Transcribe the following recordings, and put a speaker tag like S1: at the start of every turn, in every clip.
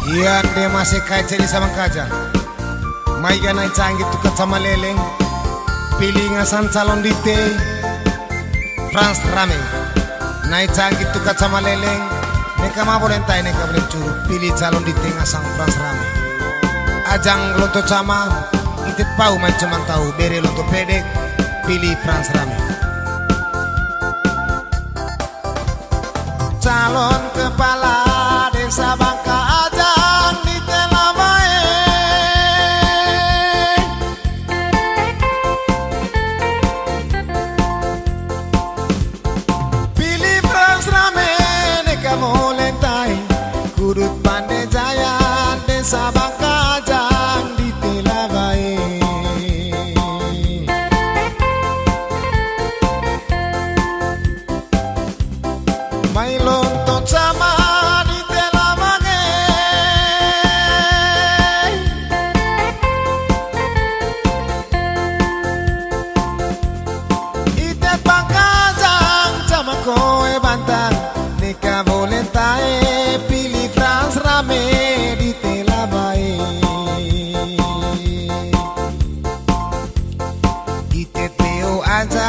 S1: Iya dia masih kaya jadi sama kaja. Mai ganai canggih tukat sama leleng. Pilih ngasan calon dite Frans Rame. Naik canggih tukat sama leleng. Neka ma boleh entai neka boleh curu. Pilih calon dite ngasang Frans Rame. Ajang lonto sama itit pau mai cuman tahu bere lonto pedek. Pilih Frans Rame. Calon kepala desa Bangka Ajang di Telamae. Pilih Frans Rame neka molentai kudut Pandai Jaya desa Bangka Ajang di Telamae. Mai lonto sama di Telamae. Ite Pangkajang sama koe bantang neka volentae pilih Frans Rame di Telamae. Ite Teo Ajang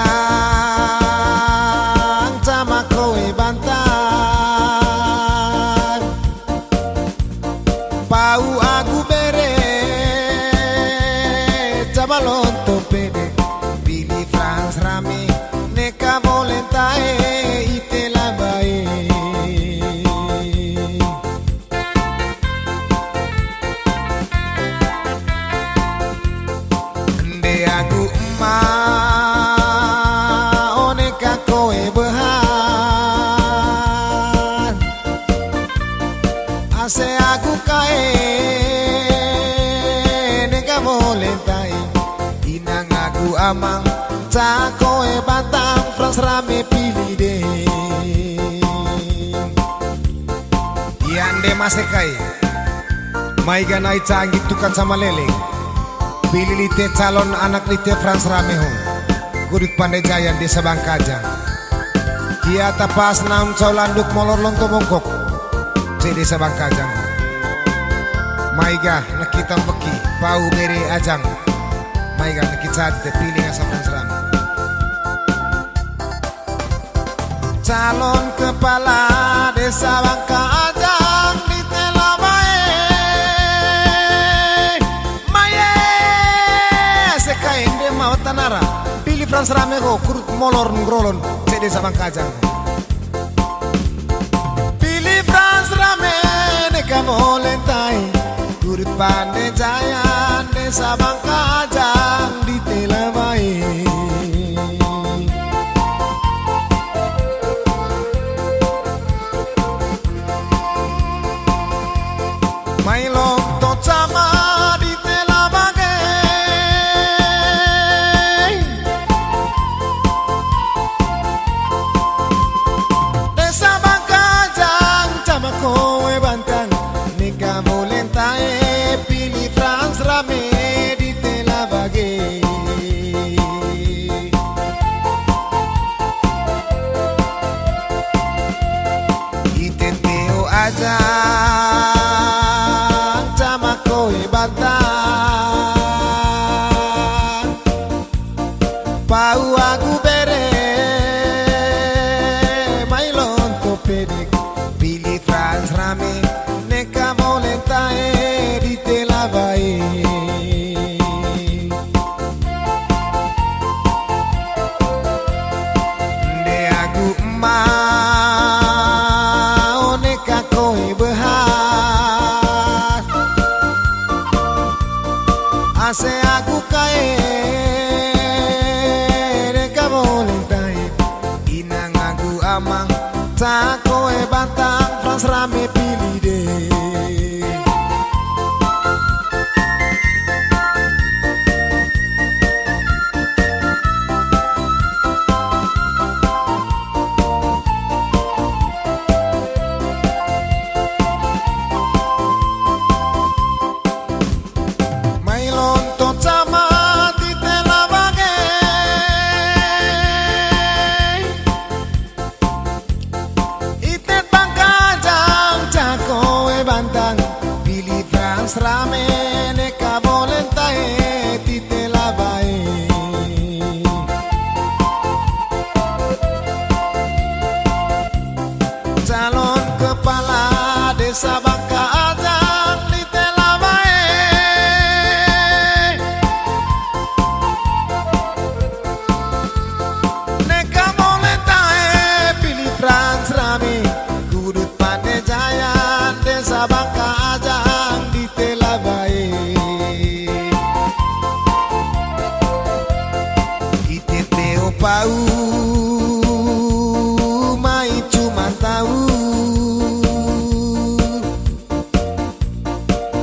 S1: sama koe bantang pau aku bere coba lonto pede pilih Frans Rame neka volentae ite labai. Ende aku emak oneka koe behan ase aku kae neka volentai inang aku amang cakoe batang Frans Rame pilih deh. Iande masih kai mai ganai canggih tukan sama leleng pilih lite calon anak lite Frans Rame hong kurit Pandai Jaya desa Bangka Ajang. Kia tapas naun caulanduk molor lonto bongkok desa Bangka Ajang. Maiga nakitang beki pau beri ajang. Maiga nakita te pilih asa Frans Rame. Calon kepala desa Bangka Ajang di Telamae. Maye sekain de mau tanara pilih Frans Rame go kurut molor ngrolon desa Bangka Ajang. Neka molentai kurit Pandai Jaya desa Bangka Ajang di Telamae. Mai lonto sama di Telamae. Desa Bangka Ajang sama kowe bantang neka volentae pilih Frans Rame di Telamae. Ite Teo Ajang sama koe bantang pau aku bere mai lonto pedek pilih Frans Rame neka volentae di Telamae. De aku emak neka koe behat ase aku kae neka volentae inang aku amang cakoe bantang Frans Rame pilih de. Frans Rame neka volentae tite labai. Calon kepala desa Bangka Ajang tite labai. Neka volentae pilih Frans Rame. Kudut Pandai Jaya desa Bangka Ajang di Telabai. Ite teo pau mai cuma tahu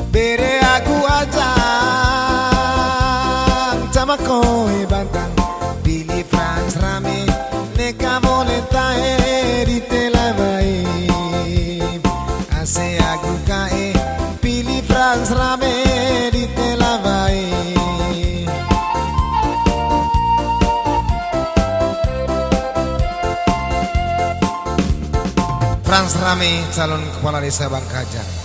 S1: bere aku ajang sama koe bantang pilih Frans Rame neka volentae di Telabai. Ase aku kae pilih Frans Rame di Telabai. Frans Rame calon kepala desa Bangka Ajang.